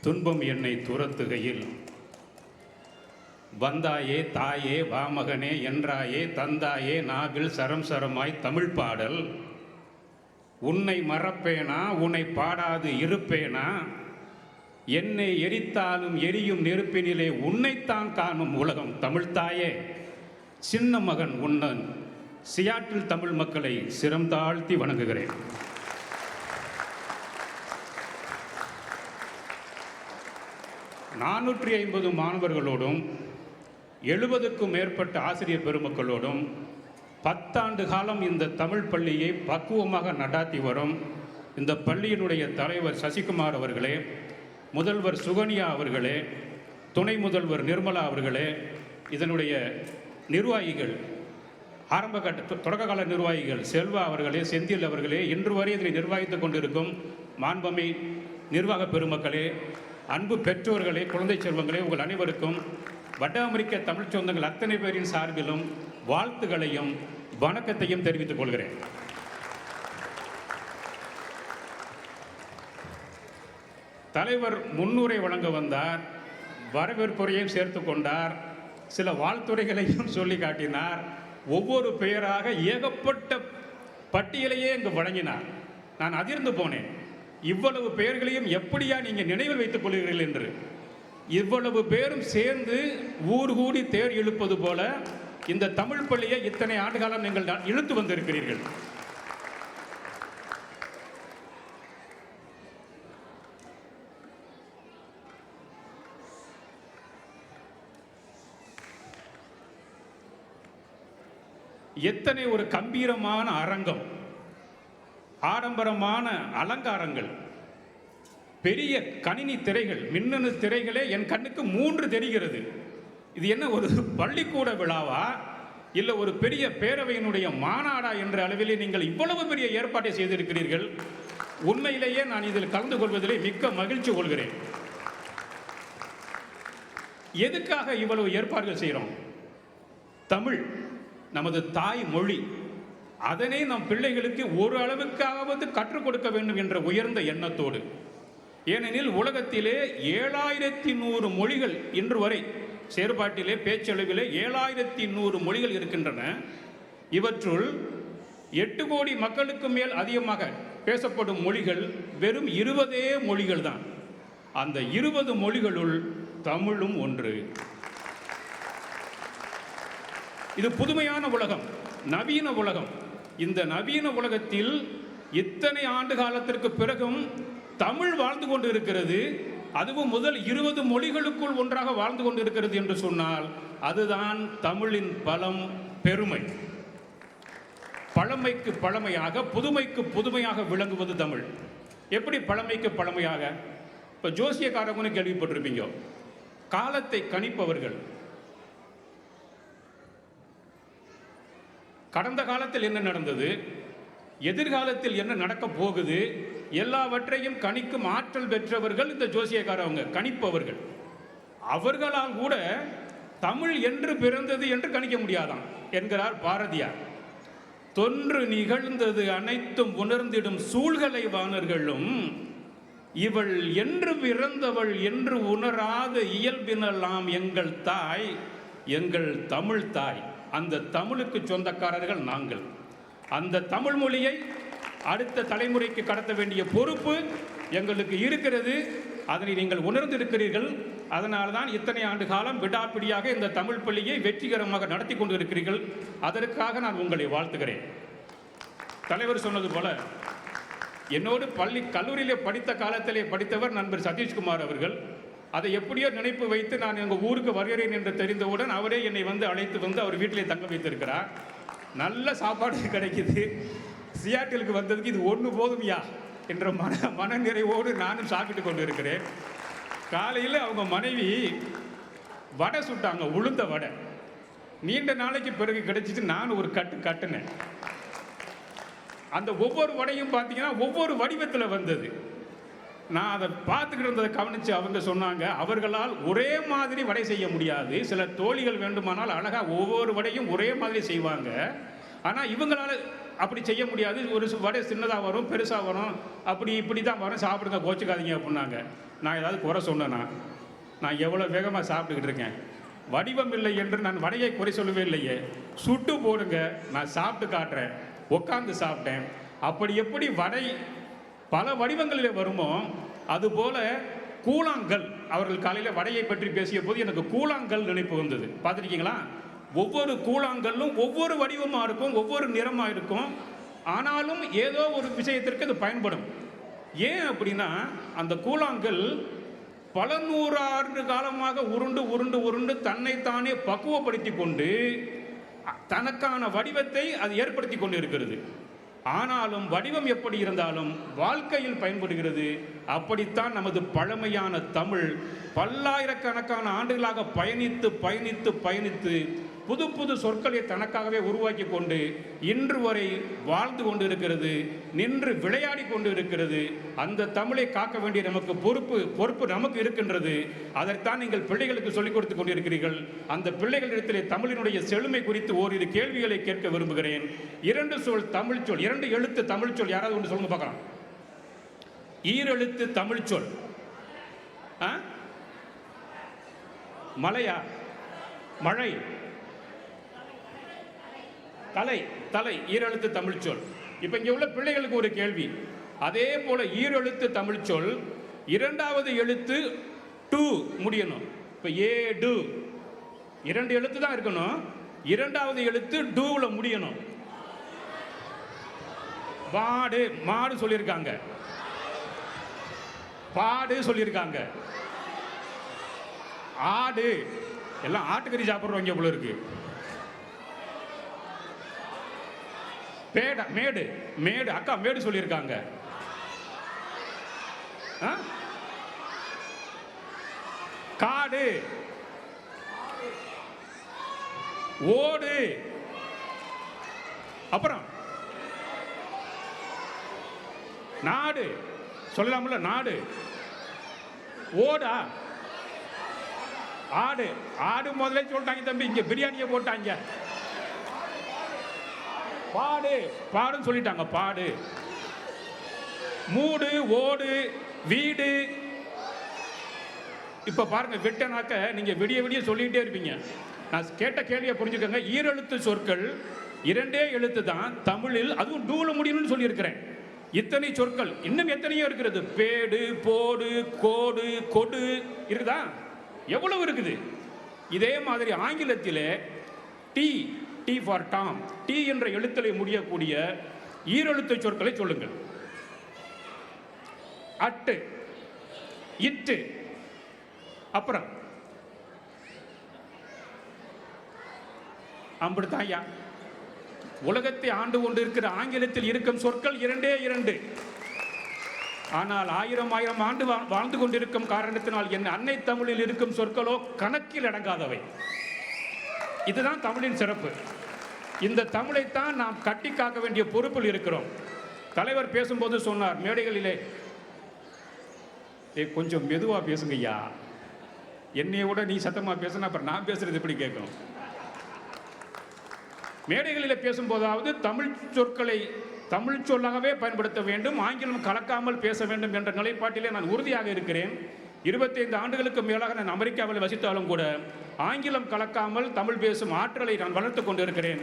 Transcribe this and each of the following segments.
துன்பம் என்னை துரத்துகையில் வந்தாயே தாயே வாமகனே என்றாயே தந்தாயே நாவில் சரம் சரமாய் தமிழ் பாடல். உன்னை மறப்பேனா உன்னை பாடாது இருப்பேனா, என்னை எரித்தாலும் எரியும் நெருப்பினிலே உன்னைத்தான் காணும் உலகம் தமிழ்த்தாயே. சின்ன மகன் உன்னன் சியாட்டில் தமிழ் மக்களை சிரம் தாழ்த்தி வணங்குகிறேன். நானூற்றி 50 மாணவர்களோடும் 70க்கும் மேற்பட்ட ஆசிரியர் பெருமக்களோடும் 10 ஆண்டு காலம் இந்த தமிழ் பள்ளியை பக்குவமாக நடாத்தி வரும் இந்த பள்ளியினுடைய தலைவர் சசிகுமார் அவர்களே, முதல்வர் சுகன்யா அவர்களே, துணை முதல்வர் நிர்மலா அவர்களே, இதனுடைய நிர்வாகிகள் தொடக்ககால நிர்வாகிகள் செல்வா அவர்களே, செந்தில் அவர்களே, இன்று வரை இதனை நிர்வகித்துக் கொண்டிருக்கும் மாண்புமை நிர்வாக பெருமக்களே, அன்பு பெற்றோர்களே, குழந்தை செல்வங்களே, உங்கள் அனைவருக்கும் வட அமெரிக்க தமிழ் சொந்தங்கள் அத்தனை பேரின் சார்பிலும் வாழ்த்துக்களையும் வணக்கத்தையும் தெரிவித்துக் கொள்கிறேன். தலைவர் முன்னுரை வழங்க வந்தார், வரவேற்புரையும் சேர்த்து கொண்டார், சில வாழ்த்துறைகளையும் சொல்லி காட்டினார், ஒவ்வொரு பெயராக ஏகப்பட்ட பட்டியலையே இங்கு வழங்கினார். நான் அதிர்ந்து போனேன், இவ்வளவு பெயர்களையும் எப்படியா நீங்கள் நினைவில் வைத்துக் கொள்கிறீர்கள் என்று. இவ்வளவு பேரும் சேர்ந்து ஊர் கூடி தேர் இழுப்பது போல இந்த தமிழ் பள்ளியை இத்தனை ஆண்டுகாலம் நீங்கள் இழுத்து வந்திருக்கிறீர்கள். எத்தனை ஒரு கம்பீரமான அரங்கம், ஆடம்பரமான அலங்காரங்கள், பெரிய கணினி திரைகள், மின்னணு திரைகளே என் கண்ணுக்கு 3 தெரிகிறது. இது என்ன ஒரு பள்ளிக்கூட விழாவா இல்லை ஒரு பெரிய பேரவையினுடைய மாநாடா என்ற அளவிலே நீங்கள் இவ்வளவு பெரிய ஏற்பாட்டை செய்திருக்கிறீர்கள். உண்மையிலேயே நான் இதில் கலந்து கொள்வதிலே மிக்க மகிழ்ச்சி கொள்கிறேன். எதுக்காக இவ்வளவு ஏற்பாடுகள் செய்கிறோம்? தமிழ் நமது தாய் மொழி, அதனை நம் பிள்ளைகளுக்கு ஒரு அளவுக்காவது கற்றுக் கொடுக்க வேண்டும் என்ற உயர்ந்த எண்ணத்தோடு. ஏனெனில் உலகத்திலே 7100 மொழிகள் இன்று வரை செயற்பாட்டிலே பேச்சளவிலே 7100 மொழிகள் இருக்கின்றன. இவற்றுள் 8 கோடி மக்களுக்கு மேல் அதிகமாக பேசப்படும் மொழிகள் வெறும் 20 மொழிகள் தான். அந்த 20 மொழிகளுள் தமிழும் ஒன்று. இது புதுமையான உலகம், நவீன உலகம். இந்த நவீன உலகத்தில் இத்தனை ஆண்டு காலத்திற்கு பிறகும் தமிழ் வாழ்ந்து கொண்டு இருக்கிறது. அதுவும் முதல் 20 மொழிகளுக்குள் ஒன்றாக வாழ்ந்து கொண்டு இருக்கிறது என்று சொன்னால் அதுதான் தமிழின் பலம், பெருமை. பழமைக்கு பழமையாக, புதுமைக்கு புதுமையாக விளங்குவது தமிழ். எப்படி பழமைக்கு பழமையாக? இப்போ ஜோசியக்காரங்கன்னு கேள்விப்பட்டிருப்பீங்க. காலத்தை கணிப்பவர்கள். கடந்த காலத்தில் என்ன நடந்தது, எதிர்காலத்தில் என்ன நடக்கப் போகுது, எல்லாவற்றையும் கணிக்கும் ஆற்றல் பெற்றவர்கள் இந்த ஜோசியக்காரவங்க, கணிப்பவர்கள். அவர்களால் கூட தமிழ் என்று பிறந்தது என்று கணிக்க முடியாதாம் என்கிறார் பாரதியார். தொன்று நிகழ்ந்தது அனைத்தும் உணர்ந்திடும் சூழ்கலை வாணர்களும் இவள் என்று பிறந்தவள் என்று உணராத இயல்பினலாம் எங்கள் தாய், எங்கள் தமிழ் தாய். அந்த தமிழுக்கு சொந்தக்காரர்கள் நாங்கள். அந்த தமிழ் மொழியை அடுத்த தலைமுறைக்கு கடத்த வேண்டிய பொறுப்பு எங்களுக்கு இருக்கிறது. அதனை நீங்கள் உணர்ந்திருக்கிறீர்கள். அதனால்தான் இத்தனை ஆண்டு காலம் விடாப்பிடியாக இந்த தமிழ் பள்ளியை வெற்றிகரமாக நடத்தி கொண்டு இருக்கிறீர்கள். அதற்காக நான் உங்களை வாழ்த்துகிறேன். தலைவர் சொன்னது போல என்னோடு கல்லூரியிலே படித்த காலத்திலே படித்தவர் நண்பர் சதீஷ்குமார் அவர்கள். அதை எப்படியோ நினைப்பு வைத்து நான் எங்கள் ஊருக்கு வருகிறேன் என்று தெரிந்தவுடன் அவரே என்னை அழைத்து வந்து அவர் வீட்டிலே தங்க வைத்திருக்கிறார். நல்ல சாப்பாடு கிடைக்குது. சியாட்டிலுக்கு வந்ததுக்கு இது ஒன்று போதுமையா என்ற மன நிறைவோடு நானும் சாப்பிட்டு கொண்டு இருக்கிறேன். காலையில் அவங்க மனைவி வடை சுட்டாங்க, உளுந்த வடை. நீண்ட நாளைக்கு பிறகு கிடைச்சிட்டு நான் ஒரு கட்டுனேன். அந்த ஒவ்வொரு வடையும் பார்த்தீங்கன்னா ஒவ்வொரு வடிவத்தில் வந்தது. நான் அதை பார்த்துக்கிட்டு இருந்ததை கவனித்து அவங்க சொன்னாங்க, அவர்களால் ஒரே மாதிரி வடை செய்ய முடியாது. சில தோழிகள் வேண்டுமானால் அழகாக ஒவ்வொரு வடையும் ஒரே மாதிரி செய்வாங்க. ஆனால் இவங்களால் அப்படி செய்ய முடியாது, ஒரு வடை சின்னதாக வரும், பெருசாக வரும், அப்படி இப்படி தான் வரும், சாப்பிடுங்க, கோச்சிக்காதீங்க அப்படின்னாங்க. நான் ஏதாவது குறை சொன்னேன்னா? நான் எவ்வளோ வேகமாக சாப்பிட்டுக்கிட்டு இருக்கேன். வடிவம் இல்லை என்று நான் வடையை குறை சொல்லவே இல்லையே. சுட்டு போடுங்க, நான் சாப்பிட்டு காட்டுறேன். உட்காந்து சாப்பிட்டேன். அப்படி எப்படி வடை பல வடிவங்களில் வருமோ அதுபோல கூழாங்கல், அவர்கள் காலையில் வடையை பற்றி பேசிய போது எனக்கு கூழாங்கல் நினைப்பு வந்தது. பார்த்துருக்கீங்களா? ஒவ்வொரு கூழாங்கல்லும் ஒவ்வொரு வடிவமாக இருக்கும், ஒவ்வொரு நிறமாக இருக்கும். ஆனாலும் ஏதோ ஒரு விஷயத்திற்கு அது பயன்படும். ஏன் அப்படின்னா அந்த கூழாங்கல் பல நூறாண்டு காலமாக உருண்டு உருண்டு உருண்டு தன்னைத்தானே பக்குவப்படுத்தி கொண்டு தனக்கான வடிவத்தை அது ஏற்படுத்தி கொண்டு இருக்கிறது. ஆனாலும் வடிவம் எப்படி இருந்தாலும் வாழ்க்கையில் பயன்படுகிறது. அப்படித்தான் நமது பழமையான தமிழ் பல்லாயிரக்கணக்கான ஆண்டுகளாக பயணித்து பயணித்து பயணித்து புது புது சொற்களை தனக்காகவே உருவாக்கி கொண்டு இன்று வரை வாழ்ந்து கொண்டு இருக்கிறது, நின்று விளையாடி கொண்டு இருக்கிறது. அந்த தமிழை காக்க வேண்டிய நமக்கு பொறுப்பு நமக்கு இருக்கின்றது. அதைத்தான் நீங்கள் பிள்ளைகளுக்கு சொல்லிக் கொடுத்து கொண்டிருக்கிறீர்கள். அந்த பிள்ளைகளிடத்திலே தமிழினுடைய செழுமை குறித்து ஓரிரு கேள்விகளை கேட்க விரும்புகிறேன். 2 சொல் தமிழ் சொல், 2 எழுத்து தமிழ் சொல், யாராவது ஒன்று சொல்லுங்க பார்க்கலாம். ஈரெழுத்து தமிழ் சொல். மலையா? மழை. தலை. தலை ஈரெழுத்து தமிழ் சொல். இப்போ இங்கே உள்ள பிள்ளைகளுக்கு ஒரு கேள்வி. அதே போல ஈரெழுத்து தமிழ் சொல் 2வது எழுத்து டு முடியணும். இப்போ ஏடு 2 எழுத்து தான் இருக்கணும். 2வது எழுத்து டூல முடியணும். வாடு மாடு சொல்லியிருக்காங்க, பாடு சொல்லியிருக்காங்க, ஆடு எல்லாம் ஆட்டுக்கறி சாப்பிட்றவங்க போல இருக்கு. பேடா மேடு மேடு அக்கா மேடு சொல்லியிருக்காங்க. காடு, ஓடு, அப்புறம் நாடு சொல்லலாம்ல, நாடு. ஓடா? ஆடு. ஆடு முதல்ல சொல்லிட்டாங்க தம்பி, இங்க பிரியாணியை போட்டாங்க. பாடு பாடுன்னு சொல்லிட்டாங்க. பாடு. மூடு, ஓடு, வீடு. இப்ப பாருங்க, விட்டனாக்க நீங்க விடிய விடிய சொல்லிட்டே இருப்பீங்க. நான் கேட்ட கேள்வியை புரிஞ்சுக்கங்க. ஈரெழுத்து சொற்கள் 2 எழுத்து தான் தமிழில், அதுவும் டூல முடியணும்னு சொல்லி இருக்கிறேன். இத்தனை சொற்கள் இன்னும் எத்தனையோ இருக்கிறது. பேடு, போடு, கோடு, கொடு இருக்குதா? எவ்வளவு இருக்குது. இதே மாதிரி ஆங்கிலத்திலே T T for Tom, T என்ற எழுத்திலே முடியக்கூடிய ஈரெழுத்து சொற்களை சொல்லுங்கள். அட்டு, இட்டு, அப்புறம் அம்பிடுத்தாயா. உலகத்தை ஆண்டு கொண்டு இருக்கிற ஆங்கிலத்தில் இருக்கும் சொற்கள் 2. ஆனால் 1000 ஆண்டு வாழ்ந்து கொண்டிருக்கும் காரணத்தினால் என் அன்னை தமிழில் இருக்கும் சொற்களோ கணக்கில் அடங்காதவை. இதுதான் தமிழின் சிறப்பு. இந்த தமிழைத்தான் நாம் கட்டி காக்க வேண்டிய பொறுப்பில் இருக்கிறோம். தலைவர் பேசும்போது சொன்னார் மேடைகளிலே, கொஞ்சம் மெதுவா பேசுங்கய்யா, என்னைய விட நீ சத்தமா பேசுனா அப்புறம் நான் பேசுறது எப்படி கேட்கும். மேடைகளில் பேசும்போதாவது தமிழ் சொற்களை தமிழ் சொல்லாகவே பயன்படுத்த வேண்டும், ஆங்கிலம் கலக்காமல் பேச வேண்டும் என்ற நிலைப்பாட்டிலே நான் உறுதியாக இருக்கிறேன். 25 ஆண்டுகளுக்கு மேலாக நான் அமெரிக்காவில் வசித்தாலும் கூட ஆங்கிலம் கலக்காமல் தமிழ் பேசும் ஆற்றலை நான் வளர்த்து கொண்டிருக்கிறேன்.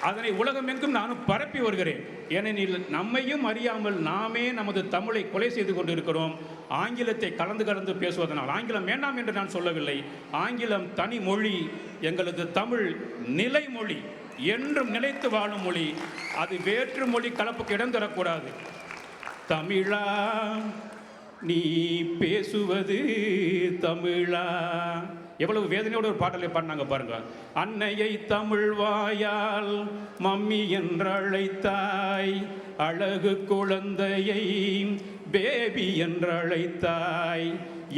அதனை உலகமெங்கும் நானும் பரப்பி வருகிறேன். ஏனெனில் நம்மையும் அறியாமல் நாமே நமது தமிழை கொலை செய்து கொண்டிருக்கிறோம், ஆங்கிலத்தை கலந்து கலந்து பேசுவதனால். ஆங்கிலம் வேண்டாம் என்று நான் சொல்லவில்லை. ஆங்கிலம் தனி மொழி, எங்களது தமிழ் நிலைமொழி, என்றும் நிலைத்து வாழும் மொழி. அது வேற்று மொழி கலப்புக்கு இடம் தரக்கூடாது. தமிழா நீ பேசுவது தமிழா. எவ்வளவு வேதனையோட ஒரு பாடலை பாடினாங்க பாருங்க. அன்னையை தமிழ் வாயால் மம்மி என்று அழைத்தாய், அழகு குழந்தையை பேபி என்று அழைத்தாய்,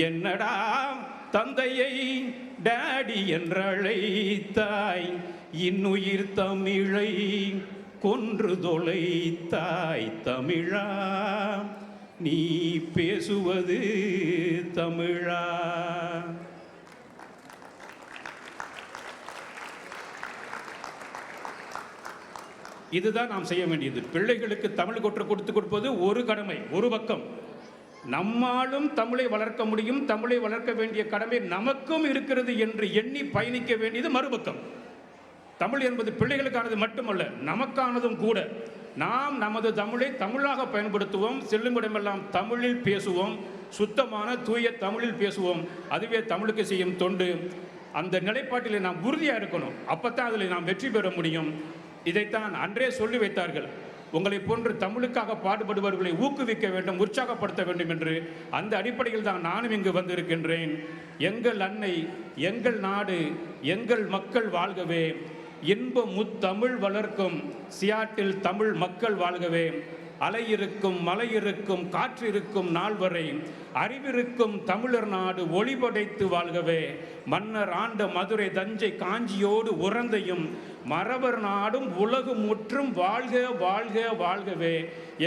என்னடா தந்தையை டாடி என்று அழைத்தாய், இன்னுயிர் தமிழை கொன்று தொலைத்தாய். தமிழா நீ பேசுவது தமிழா. இதுதான் நாம் செய்ய வேண்டியது. பிள்ளைகளுக்கு தமிழ் கற்றுக் கொடுப்பது ஒரு கடமை, ஒரு பக்கம். நம்மாலும் தமிழை வளர்க்க முடியும், தமிழை வளர்க்க வேண்டிய கடமை நமக்கும் இருக்கிறது என்று எண்ணி பயணிக்க வேண்டியது மறுபக்கம். தமிழ் என்பது பிள்ளைகளுக்கானது மட்டுமல்ல, நமக்கானதும் கூட. நாம் நமது தமிழை தமிழாக பயன்படுத்துவோம், செல்லும் இடமெல்லாம் தமிழில் பேசுவோம், சுத்தமான தூய தமிழில் பேசுவோம். அதுவே தமிழுக்கு செய்யும் தொண்டு. அந்த நிலைப்பாட்டில் நாம் உறுதியாக இருக்கணும். அப்போத்தான் அதில் நாம் வெற்றி பெற முடியும். இதைத்தான் அன்றே சொல்லி வைத்தார்கள், உங்களை போன்று தமிழுக்காக பாடுபடுபவர்களை ஊக்குவிக்க வேண்டும், உற்சாகப்படுத்த வேண்டும் என்று. அந்த அடிப்படையில் தான் நானும் இங்கு வந்திருக்கின்றேன். எங்கள் அன்னை, எங்கள் நாடு, எங்கள் மக்கள் வாழ்கவே. இன்ப முத்தமிழ் வளர்க்கும் சியாட்டில் தமிழ் மக்கள் வாழ்கவே. அலை இருக்கும், மலை இருக்கும், காற்று இருக்கும் நாள் வரை அறிவிருக்கும் தமிழர் நாடு ஒளிபடைத்து வாழ்கவே. மன்னர் ஆண்ட மதுரை, தஞ்சை, காஞ்சியோடு உறந்தையும் மறவர் நாடும் உலகு முற்றும் வாழ்க வாழ்க வாழ்கவே.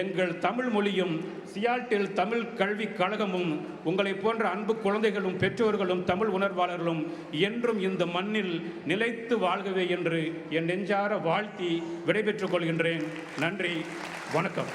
எங்கள் தமிழ் மொழியும் சியாட்டில் தமிழ் கல்விக் கழகமும் உங்களை போன்ற அன்பு குழந்தைகளும் பெற்றோர்களும் தமிழ் உணர்வாளர்களும் என்றும் இந்த மண்ணில் நிலைத்து வாழ்கவே என்று என் நெஞ்சார வாழ்த்தி விடைபெற்றுக் கொள்கின்றேன். நன்றி, வணக்கம்.